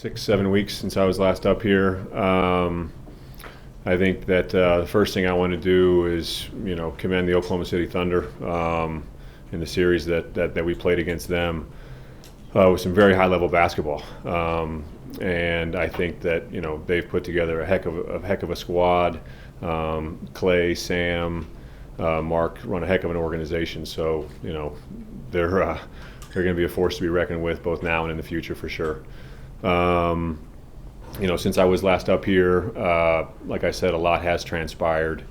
6, 7 weeks since I was last up here. I think that the first thing I want to do is, commend the Oklahoma City Thunder in the series that we played against them with some very high-level basketball. And I think that they've put together a heck of a squad. Clay, Sam, Mark run a heck of an organization. So they're going to be a force to be reckoned with both now and in the future for sure. Since I was last up here, like I said, a lot has transpired.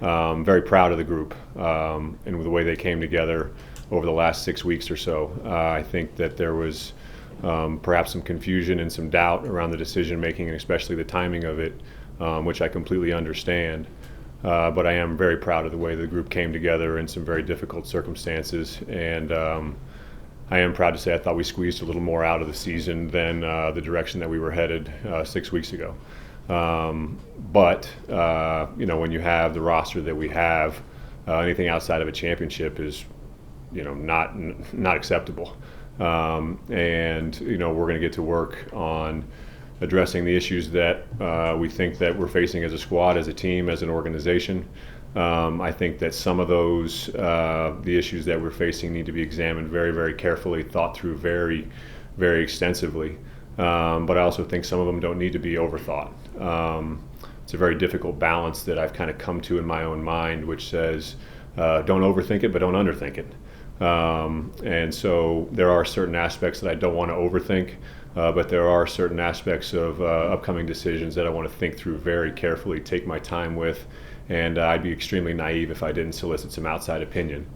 Very proud of the group and the way they came together over the last 6 weeks or so. I think that there was perhaps some confusion and some doubt around the decision making and especially the timing of it, which I completely understand. But I am very proud of the way the group came together in some very difficult circumstances. And I am proud to say I thought we squeezed a little more out of the season than the direction that we were headed 6 weeks ago. But when you have the roster that we have, anything outside of a championship is, not acceptable. And we're going to get to work on addressing the issues that we think that we're facing as a squad, as a team, as an organization. I think that some of those, the issues that we're facing need to be examined very, very carefully, thought through very, very extensively. But I also think some of them don't need to be overthought. It's a very difficult balance that I've kind of come to in my own mind, which says, don't overthink it, but don't underthink it. And so there are certain aspects that I don't want to overthink, but there are certain aspects of upcoming decisions that I want to think through very carefully, take my time with, and I'd be extremely naive if I didn't solicit some outside opinion.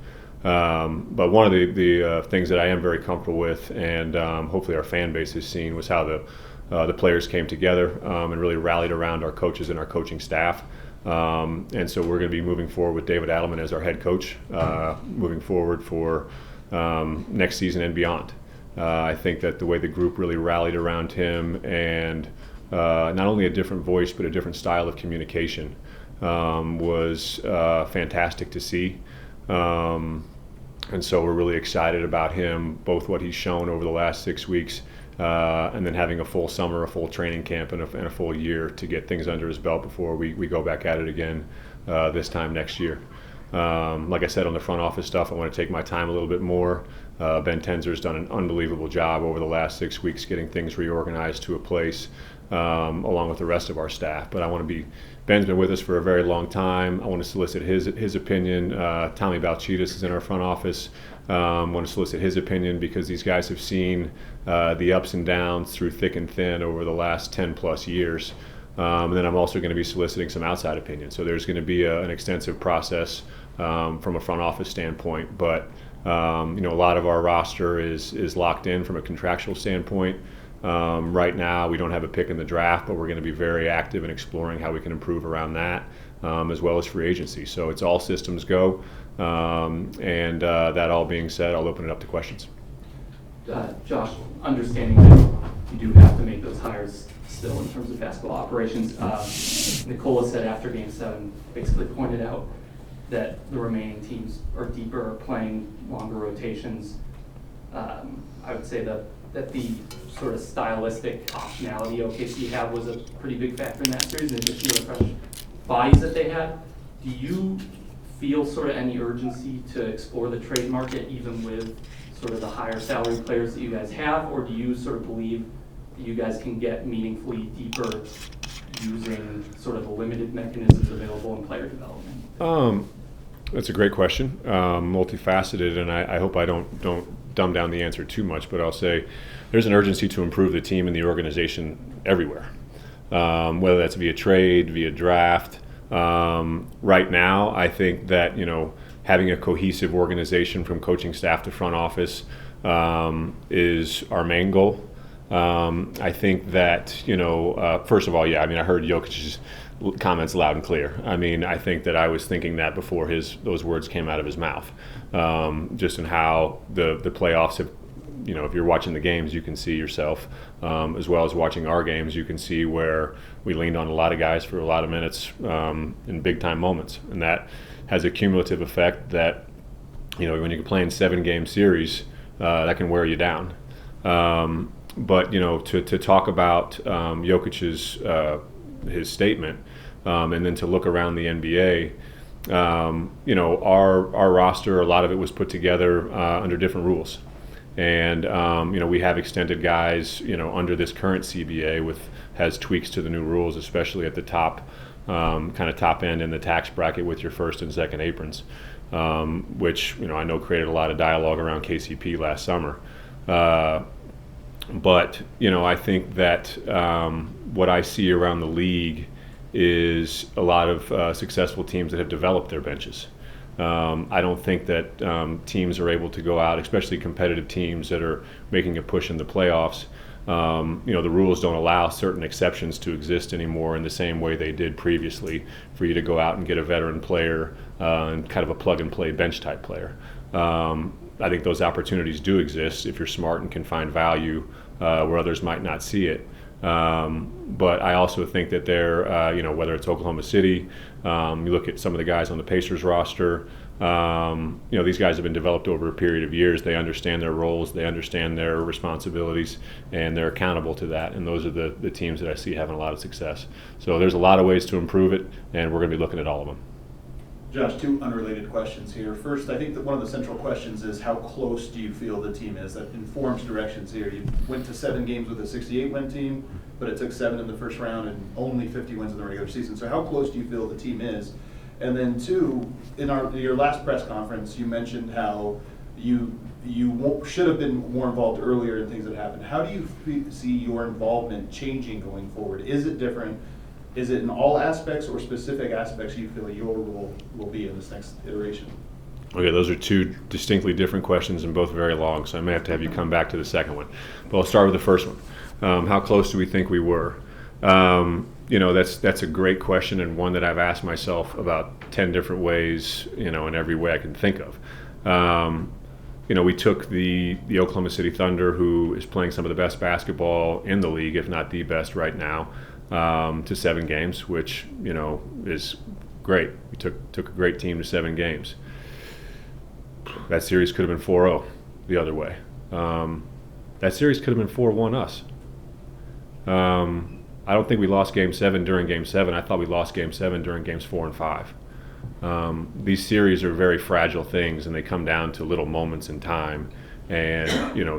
But one of the things that I am very comfortable with, and hopefully our fan base has seen, was how the players came together and really rallied around our coaches and our coaching staff. And so we're going to be moving forward with David Adelman as our head coach, moving forward for next season and beyond. I think that the way the group really rallied around him and not only a different voice but a different style of communication was fantastic to see. And so we're really excited about him, both what he's shown over the last 6 weeks and then having a full summer, a full training camp, and a full year to get things under his belt before we go back at it again this time next year. Like I said, on the front office stuff, I want to take my time a little bit more. Ben Tenzer's done an unbelievable job over the last 6 weeks getting things reorganized to a place along with the rest of our staff. But Ben's been with us for a very long time. I want to solicit his opinion. Tommy Balchitis is in our front office. I want to solicit his opinion because these guys have seen the ups and downs through thick and thin over the last 10 plus years. And then I'm also going to be soliciting some outside opinion. So there's going to be an extensive process from a front office standpoint. But a lot of our roster is locked in from a contractual standpoint. Right now, we don't have a pick in the draft, but we're going to be very active in exploring how we can improve around that, as well as free agency. So it's all systems go. And that all being said, I'll open it up to questions. Josh, understanding that you do have to make those hires still in terms of basketball operations, Nicola said after Game 7, basically pointed out that the remaining teams are deeper, are playing longer rotations. I would say that the sort of stylistic optionality OKC had was a pretty big factor in that series, in addition to the fresh bodies that they had. Do you feel sort of any urgency to explore the trade market even with sort of the higher salary players that you guys have, or do you sort of believe that you guys can get meaningfully deeper using sort of the limited mechanisms available in player development? That's a great question, multifaceted, and I hope I don't dumb down the answer too much, but I'll say there's an urgency to improve the team and the organization everywhere, whether that's via trade, via draft. Right now, I think that having a cohesive organization from coaching staff to front office is our main goal. I think that first of all, I heard Jokic's comments loud and clear. I think that I was thinking that before those words came out of his mouth. Just in how the playoffs have, if you're watching the games, you can see yourself, as well as watching our games, you can see where we leaned on a lot of guys for a lot of minutes in big time moments, and that has a cumulative effect that, when you're playing 7-game series, that can wear you down. But to talk about Jokic's his statement, and then to look around the NBA, our roster, a lot of it was put together under different rules, and we have extended guys under this current CBA has tweaks to the new rules, especially at the top, kind of top end in the tax bracket with your first and second aprons, which I know created a lot of dialogue around KCP last summer. But I think that what I see around the league is a lot of successful teams that have developed their benches. I don't think that teams are able to go out, especially competitive teams that are making a push in the playoffs. The rules don't allow certain exceptions to exist anymore in the same way they did previously for you to go out and get a veteran player and kind of a plug-and-play bench-type player. I think those opportunities do exist if you're smart and can find value where others might not see it. But I also think that they're, whether it's Oklahoma City, you look at some of the guys on the Pacers roster, these guys have been developed over a period of years. They understand their roles, they understand their responsibilities, and they're accountable to that. And those are the teams that I see having a lot of success. So there's a lot of ways to improve it, and we're going to be looking at all of them. Josh, two unrelated questions here. First, I think that one of the central questions is how close do you feel the team is? That informs directions here. You went to 7 games with a 68-win team, but it took 7 in the first round and only 50 wins in the regular season. So how close do you feel the team is? And then two, in your last press conference, you mentioned how you should have been more involved earlier in things that happened. How do you see your involvement changing going forward? Is it different? Is it in all aspects or specific aspects you feel your role will be in this next iteration? Okay, those are two distinctly different questions and both very long, so I may have to have you come back to the second one. But I'll start with the first one. How close do we think we were? That's a great question, and one that I've asked myself about 10 different ways, in every way I can think of. We took the Oklahoma City Thunder, who is playing some of the best basketball in the league, if not the best right now, to 7 games, which is great. We took a great team to 7 games. That series could have been 4-0 the other way. That series could have been 4-1 us. I don't think we lost Game 7 during Game 7. I thought we lost Game 7 during Games 4 and 5. These series are very fragile things, and they come down to little moments in time and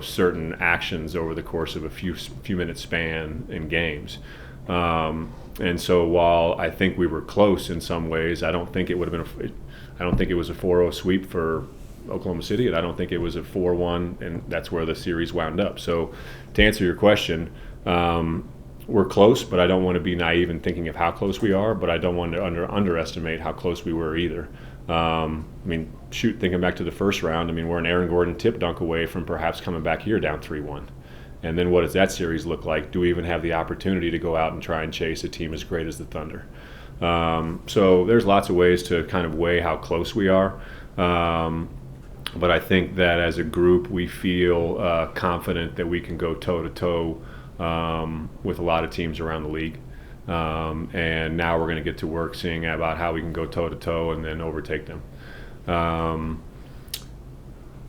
certain actions over the course of a few minute span in games. And so while I think we were close in some ways, I don't think it would have been. I don't think it was a 4-0 sweep for Oklahoma City, and I don't think it was a 4-1, and that's where the series wound up. So, to answer your question, we're close, but I don't want to be naive in thinking of how close we are. But I don't want to underestimate how close we were either. Thinking back to the first round, we're an Aaron Gordon tip dunk away from perhaps coming back here down 3-1. And then what does that series look like? Do we even have the opportunity to go out and try and chase a team as great as the Thunder? So there's lots of ways to kind of weigh how close we are. But I think that as a group, we feel confident that we can go toe-to-toe with a lot of teams around the league. And now we're going to get to work seeing about how we can go toe-to-toe and then overtake them.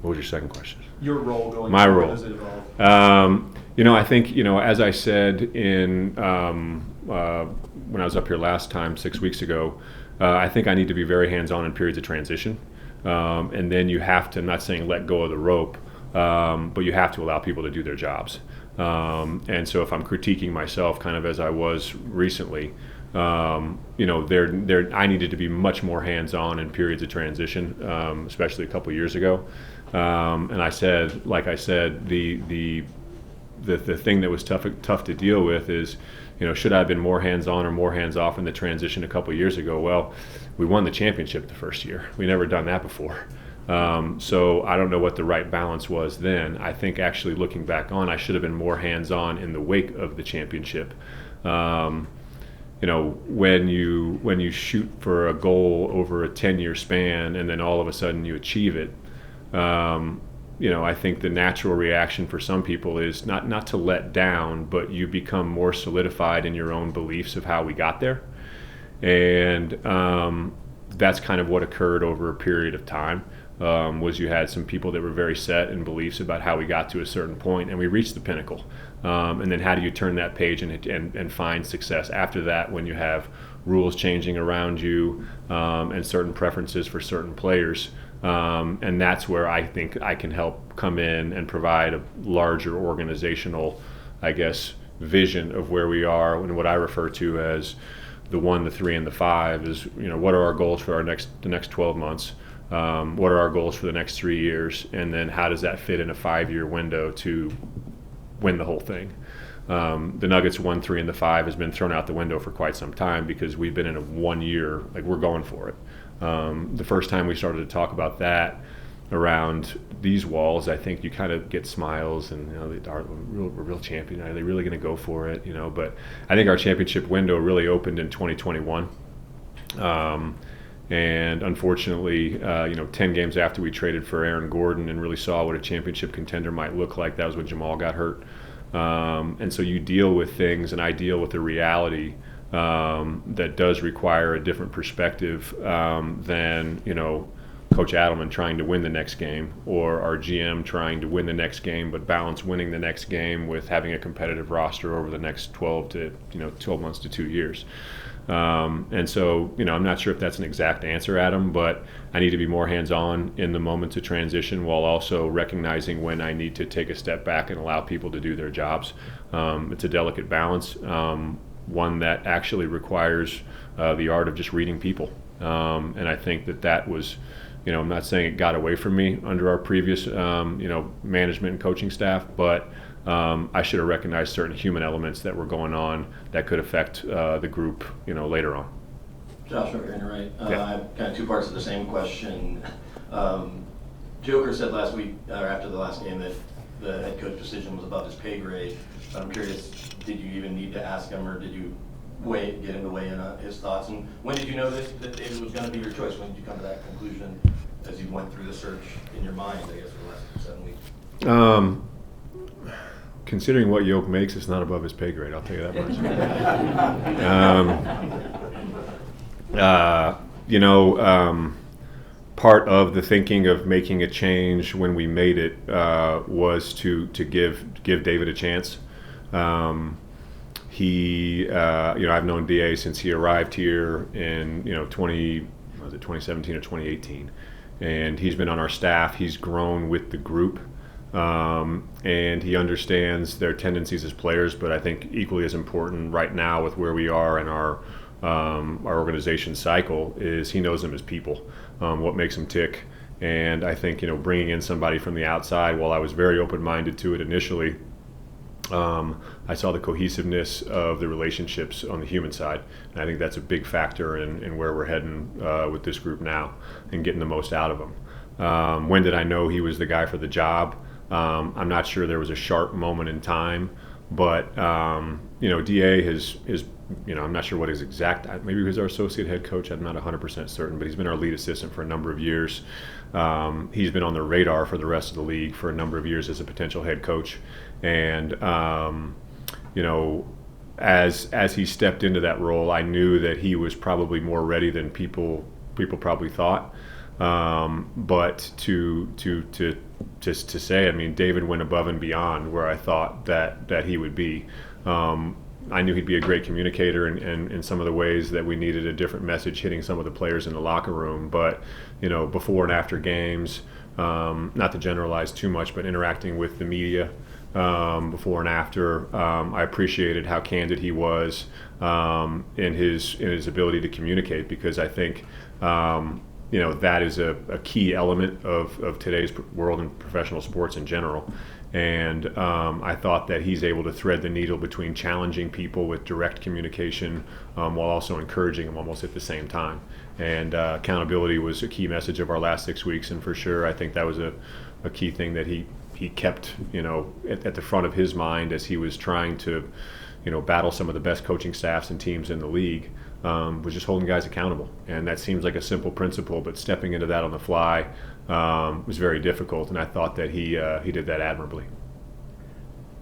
What was your second question? Your role going My forward, role. does it evolve? I think, as I said in when I was up here last time 6 weeks ago, I think I need to be very hands-on in periods of transition. And then you have to, I'm not saying let go of the rope, but you have to allow people to do their jobs. And so if I'm critiquing myself kind of as I was recently, I needed to be much more hands-on in periods of transition, especially a couple years ago. And I said, the thing that was tough to deal with is, should I have been more hands-on or more hands-off in the transition a couple years ago? Well, we won the championship the first year. We never done that before. So I don't know what the right balance was then. I think actually looking back on, I should have been more hands-on in the wake of the championship. When you shoot for a goal over a 10-year span and then all of a sudden you achieve it, I think the natural reaction for some people is not to let down, but you become more solidified in your own beliefs of how we got there. And that's kind of what occurred over a period of time. was you had some people that were very set in beliefs about how we got to a certain point and we reached the pinnacle. And then how do you turn that page and find success after that when you have rules changing around you and certain preferences for certain players. And that's where I think I can help come in and provide a larger organizational, I guess, vision of where we are, and what I refer to as the 1, the 3, and the 5 is, what are our goals for the next 12 months? What are our goals for the next 3 years? And then how does that fit in a 5-year window to win the whole thing? The Nuggets 1, 3, and the 5 has been thrown out the window for quite some time because we've been in a 1 year, like we're going for it. The first time we started to talk about that around these walls, I think you kind of get smiles and we're real champion. Are they really going to go for it? But I think our championship window really opened in 2021. And unfortunately, 10 games after we traded for Aaron Gordon and really saw what a championship contender might look like, that was when Jamal got hurt. And so you deal with things, and I deal with the reality that does require a different perspective than, Coach Helman trying to win the next game, or our GM trying to win the next game, but balance winning the next game with having a competitive roster over the next 12 months to 2 years. And so, I'm not sure if that's an exact answer, Adam, but I need to be more hands-on in the moments of transition while also recognizing when I need to take a step back and allow people to do their jobs. It's a delicate balance, one that actually requires the art of just reading people. And I think that was, I'm not saying it got away from me under our previous, management and coaching staff, but I should have recognized certain human elements that were going on that could affect the group, later on. Josh, over here, right? Yeah. I have kind of 2 parts of the same question. Joker said last week, or after the last game, that the head coach decision was above his pay grade. But I'm curious, did you even need to ask him, or did you get him to weigh in on his thoughts? And when did you know that David was going to be your choice? When did you come to that conclusion as you went through the search in your mind, I guess, for the last 7 weeks? Considering what Yoke makes, it's not above his pay grade, I'll tell you that much. Part of the thinking of making a change when we made it was to give David a chance. I've known DA since he arrived here in 2017 or 2018, and he's been on our staff. He's grown with the group. And he understands their tendencies as players, but I think equally as important right now with where we are in our organization cycle is he knows them as people, what makes them tick. And I think, bringing in somebody from the outside, while I was very open-minded to it initially, I saw the cohesiveness of the relationships on the human side. And I think that's a big factor in where we're heading with this group now and getting the most out of them. When did I know he was the guy for the job? I'm not sure there was a sharp moment in time, but DA is I'm not sure what his exact, maybe he was our associate head coach, I'm not 100% certain, but he's been our lead assistant for a number of years. He's been on the radar for the rest of the league for a number of years as a potential head coach, and as he stepped into that role, I knew that he was probably more ready than people probably thought. But to say, David went above and beyond where I thought that he would be. I knew he'd be a great communicator in some of the ways that we needed a different message hitting some of the players in the locker room. But, before and after games, not to generalize too much, but interacting with the media before and after, I appreciated how candid he was in his ability to communicate, because I think that is a key element of today's world and professional sports in general. And I thought that he's able to thread the needle between challenging people with direct communication while also encouraging them almost at the same time. And accountability was a key message of our last 6 weeks, and for sure I think that was a key thing that he kept at the front of his mind as he was trying to battle some of the best coaching staffs and teams in the league. Was just holding guys accountable. And that seems like a simple principle, but stepping into that on the fly was very difficult, and I thought that he did that admirably.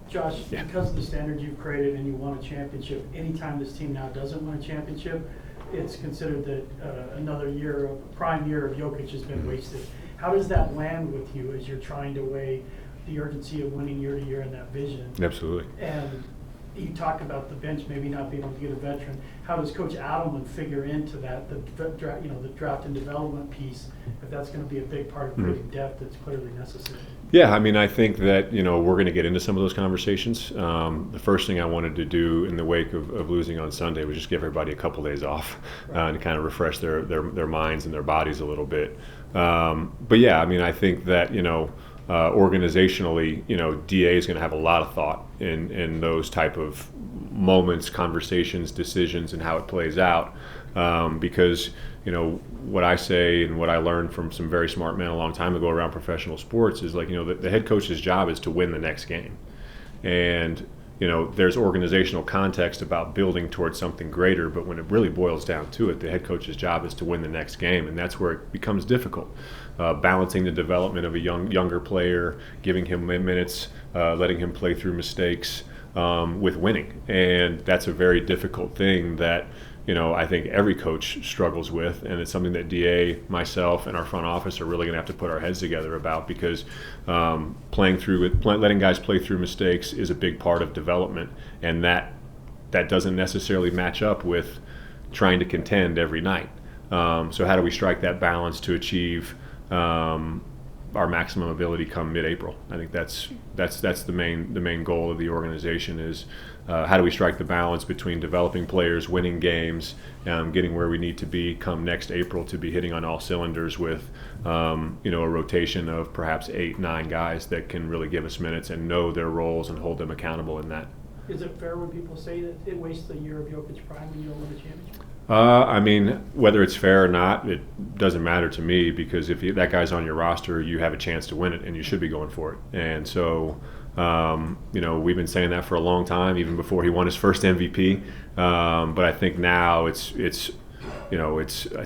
Josh, because of the standards you've created and you won a championship, anytime this team now doesn't win a championship, it's considered that another year, a prime year of Jokic has been wasted. How does that land with you as you're trying to weigh the urgency of winning year to year and that vision? Absolutely. And you talk about the bench maybe not being able to get a veteran. How does Coach Adelman figure into that, the draft and development piece, if that's going to be a big part of creating depth that's clearly necessary? Yeah, I mean, I think that, we're going to get into some of those conversations. The first thing I wanted to do in the wake of losing on Sunday was just give everybody a couple days off and kind of refresh their minds and their bodies a little bit. But yeah, I mean, I think that, organizationally, DA is going to have a lot of thought in those type of moments, conversations, decisions, and how it plays out. Because, what I say and what I learned from some very smart men a long time ago around professional sports is like, the head coach's job is to win the next game. And, there's organizational context about building towards something greater, but when it really boils down to it, the head coach's job is to win the next game, and that's where it becomes difficult. Balancing the development of a younger player, giving him minutes, letting him play through mistakes with winning. And that's a very difficult thing that, I think every coach struggles with, and it's something that DA, myself, and our front office are really going to have to put our heads together about, because letting guys play through mistakes is a big part of development, and that doesn't necessarily match up with trying to contend every night. So how do we strike that balance to achieve our maximum ability come mid-April? I think that's the main goal of the organization is how do we strike the balance between developing players, winning games, getting where we need to be come next April to be hitting on all cylinders with a rotation of perhaps 8-9 guys that can really give us minutes and know their roles and hold them accountable in that. Is it fair when people say that it wastes a year of Jokic's prime when you don't win a championship? I mean, whether it's fair or not, it doesn't matter to me, because if that guy's on your roster, you have a chance to win it, and you should be going for it. And so, we've been saying that for a long time, even before he won his first MVP. But I think now it's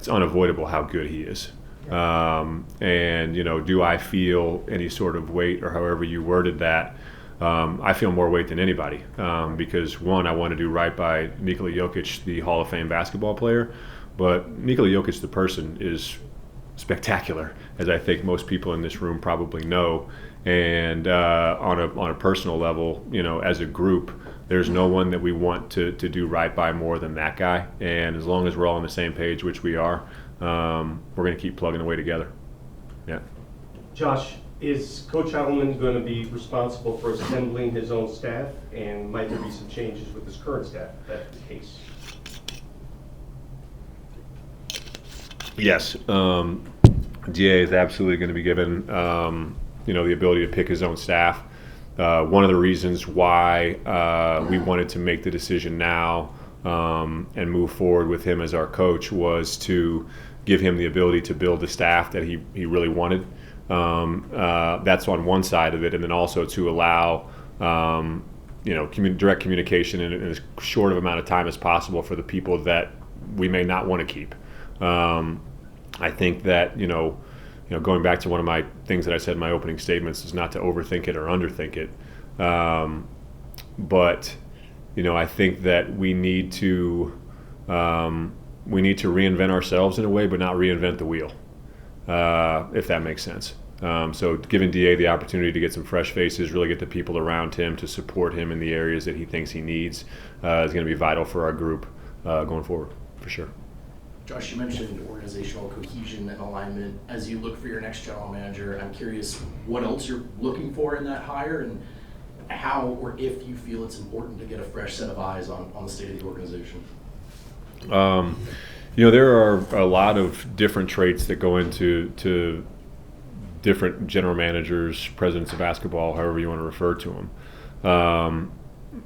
unavoidable how good he is. And do I feel any sort of weight, or however you worded that? I feel more weight than anybody because, one, I want to do right by Nikola Jokic, the Hall of Fame basketball player, but Nikola Jokic, the person, is spectacular, as I think most people in this room probably know. And on a personal level, as a group, there's no one that we want to do right by more than that guy. And as long as we're all on the same page, which we are, we're going to keep plugging away together. Yeah. Josh, is Coach Helman going to be responsible for assembling his own staff, and might there be some changes with his current staff if that's the case? Yes. DA is absolutely going to be given the ability to pick his own staff. One of the reasons why we wanted to make the decision now and move forward with him as our coach was to give him the ability to build the staff that he really wanted. That's on one side of it, and then also to allow direct communication in as short of amount of time as possible for the people that we may not want to keep. I think that going back to one of my things that I said in my opening statements is not to overthink it or underthink it, but I think that we need to reinvent ourselves in a way, but not reinvent the wheel. If that makes sense. So giving DA the opportunity to get some fresh faces, really get the people around him to support him in the areas that he thinks he needs is going to be vital for our group going forward, for sure. Josh, you mentioned organizational cohesion and alignment. As you look for your next general manager, I'm curious what else you're looking for in that hire, and how or if you feel it's important to get a fresh set of eyes on the state of the organization. There are a lot of different traits that go into different general managers, presidents of basketball, however you want to refer to them.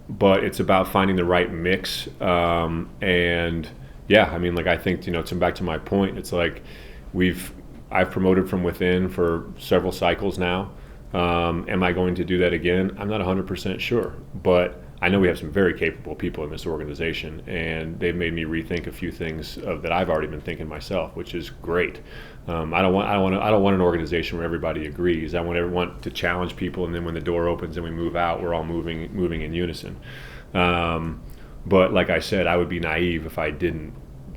But it's about finding the right mix. And yeah, I mean, I think, to back to my point, it's like I've promoted from within for several cycles now. Am I going to do that again? I'm not 100% sure, but I know we have some very capable people in this organization, and they've made me rethink a few things that I've already been thinking myself, which is great. I don't want an organization where everybody agrees. I want everyone to challenge people, and then when the door opens and we move out, we're all moving in unison. But like I said, I would be naive if I didn't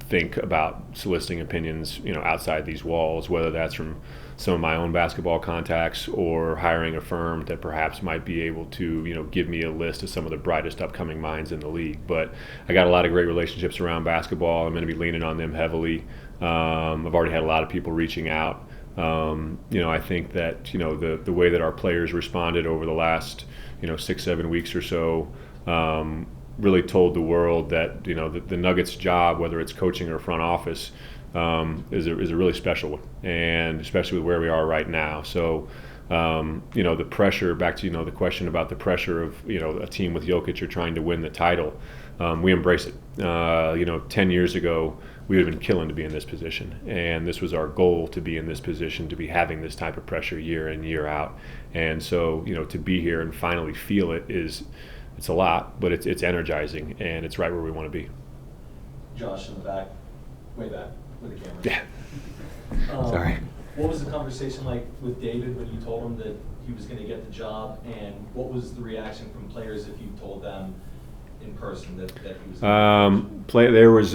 think about soliciting opinions, outside these walls, whether that's from some of my own basketball contacts or hiring a firm that perhaps might be able to, give me a list of some of the brightest upcoming minds in the league. But I got a lot of great relationships around basketball. I'm going to be leaning on them heavily. I've already had a lot of people reaching out. I think that, the way that our players responded over the last, 6-7 weeks or so, really told the world that, the Nuggets job, whether it's coaching or front office, is a really special one, and especially with where we are right now. So, the pressure, back to, the question about the pressure of, a team with Jokic or trying to win the title, we embrace it. 10 years ago, we would have been killing to be in this position, and this was our goal, to be in this position, to be having this type of pressure year in, year out. And so, to be here and finally feel it it's a lot, but it's energizing, and it's right where we want to be. Josh in the back, way back with the camera. Yeah. Sorry. What was the conversation like with David when you told him that he was going to get the job, and what was the reaction from players if you told them in person that he was There was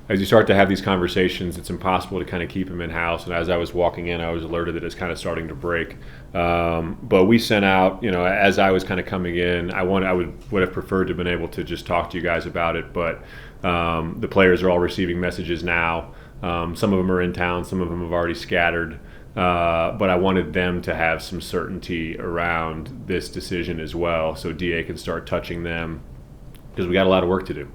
as you start to have these conversations, it's impossible to kind of keep them in-house. And as I was walking in, I was alerted that it's kind of starting to break. But we sent out, as I was kind of coming in, I would have preferred to have been able to just talk to you guys about it. But the players are all receiving messages now. Some of them are in town, some of them have already scattered. But I wanted them to have some certainty around this decision as well, so DA can start touching them, because we got a lot of work to do.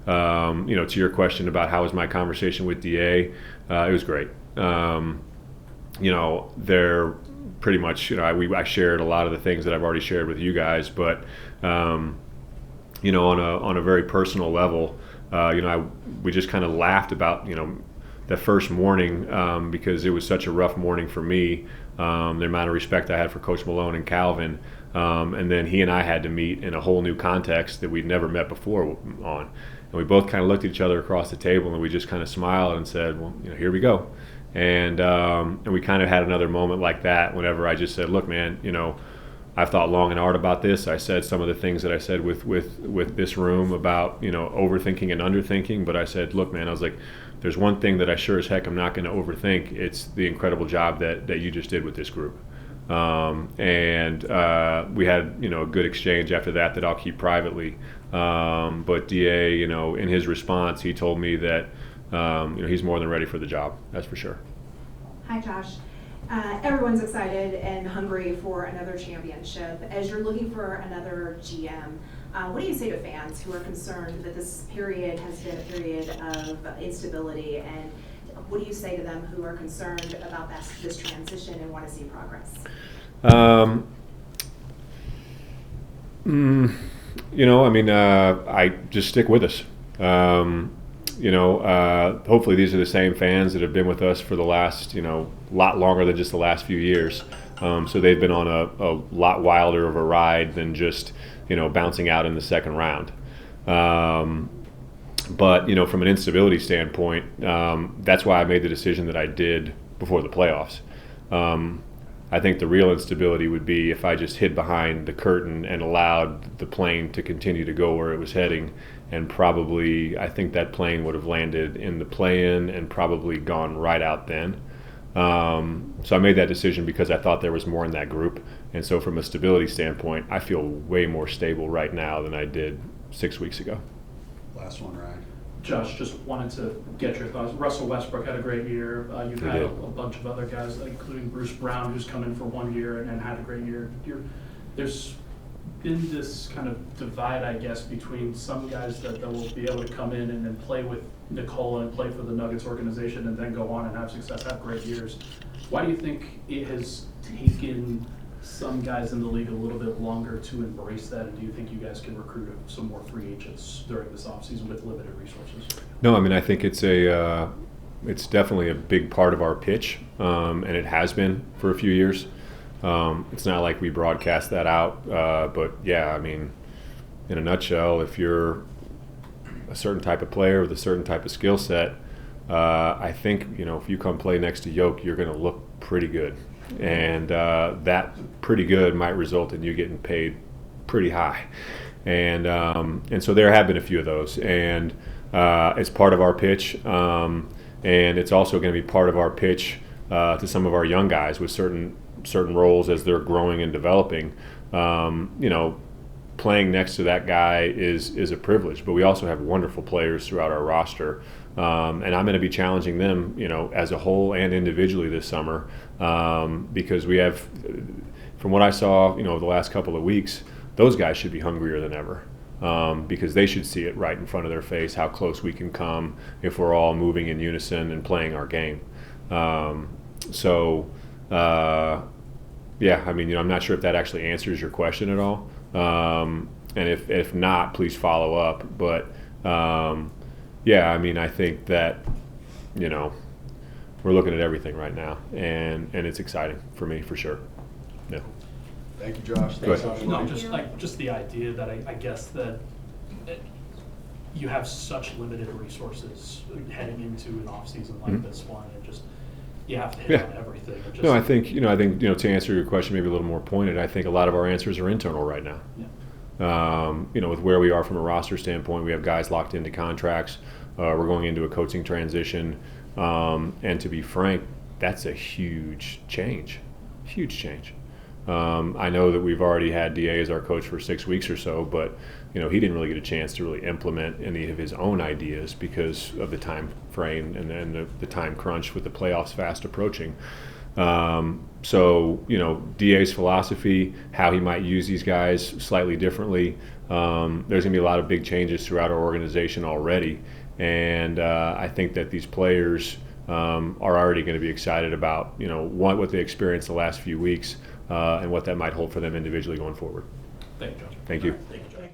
To your question about how was my conversation with DA, it was great. They're pretty much, I shared a lot of the things that I've already shared with you guys, but on a very personal level, we just kind of laughed about the first morning, because it was such a rough morning for me, the amount of respect I had for Coach Malone and Calvin, and then he and I had to meet in a whole new context that we'd never met before on. And we both kind of looked at each other across the table, and we just kind of smiled and said, well, here we go. And we kind of had another moment like that whenever I just said, look, man, I've thought long and hard about this. I said some of the things that I said with this room about, overthinking and underthinking. But I said, look, man, I was like, there's one thing that I sure as heck I'm not going to overthink. It's the incredible job that you just did with this group. And we had, a good exchange after that I'll keep privately. But DA, in his response, he told me that, he's more than ready for the job. That's for sure. Hi, Josh. Everyone's excited and hungry for another championship. As you're looking for another GM, what do you say to fans who are concerned that this period has been a period of instability, and what do you say to them who are concerned about this transition and want to see progress? I just stick with us. Hopefully these are the same fans that have been with us for the last, lot longer than just the last few years. So they've been on a lot wilder of a ride than just, bouncing out in the second round. But, from an instability standpoint, that's why I made the decision that I did before the playoffs. I think the real instability would be if I just hid behind the curtain and allowed the plane to continue to go where it was heading, and probably I think that plane would have landed in the play-in and probably gone right out then. So I made that decision because I thought there was more in that group. And so from a stability standpoint, I feel way more stable right now than I did 6 weeks ago. Last one, Ryan. Josh, just wanted to get your thoughts. Russell Westbrook had a great year. You've had a bunch of other guys, including Bruce Brown, who's come in for 1 year and had a great year. There's been this kind of divide, I guess, between some guys that will be able to come in and then play with Nikola and play for the Nuggets organization and then go on and have success, have great years. Why do you think it has taken some guys in the league a little bit longer to embrace that, and do you think you guys can recruit some more free agents during this offseason with limited resources? No, I think it's definitely a big part of our pitch, and it has been for a few years. It's not like we broadcast that out, but yeah, in a nutshell, if you're a certain type of player with a certain type of skill set, I think, if you come play next to Yoke, you're going to look pretty good. And that pretty good might result in you getting paid pretty high. And so there have been a few of those. And it's part of our pitch, and it's also going to be part of our pitch to some of our young guys with certain roles as they're growing and developing. Playing next to that guy is a privilege, but we also have wonderful players throughout our roster, and I'm going to be challenging them, as a whole and individually this summer, because we have, from what I saw, the last couple of weeks, those guys should be hungrier than ever, because they should see it right in front of their face how close we can come if we're all moving in unison and playing our game. Yeah, I'm not sure if that actually answers your question at all. And if not, please follow up. But I think that we're looking at everything right now, and it's exciting for me for sure. Yeah. Thank you, Josh. Go ahead. Thanks, No, just the idea that I guess that you have such limited resources heading into an off season like this one, and just you have to hit on everything. Or just, No, I think to answer your question maybe a little more pointed, I think a lot of our answers are internal right now. Yeah. With where we are from a roster standpoint, we have guys locked into contracts. We're going into a coaching transition, and to be frank, that's a huge change. Huge change. I know that we've already had DA as our coach for 6 weeks or so, but he didn't really get a chance to really implement any of his own ideas because of the time frame and the time crunch with the playoffs fast approaching. DA's philosophy, how he might use these guys slightly differently. There's going to be a lot of big changes throughout our organization already, and I think that these players are already going to be excited about what they experienced the last few weeks, and what that might hold for them individually going forward. Thank you, Josh. Thank you. Thank you, Josh.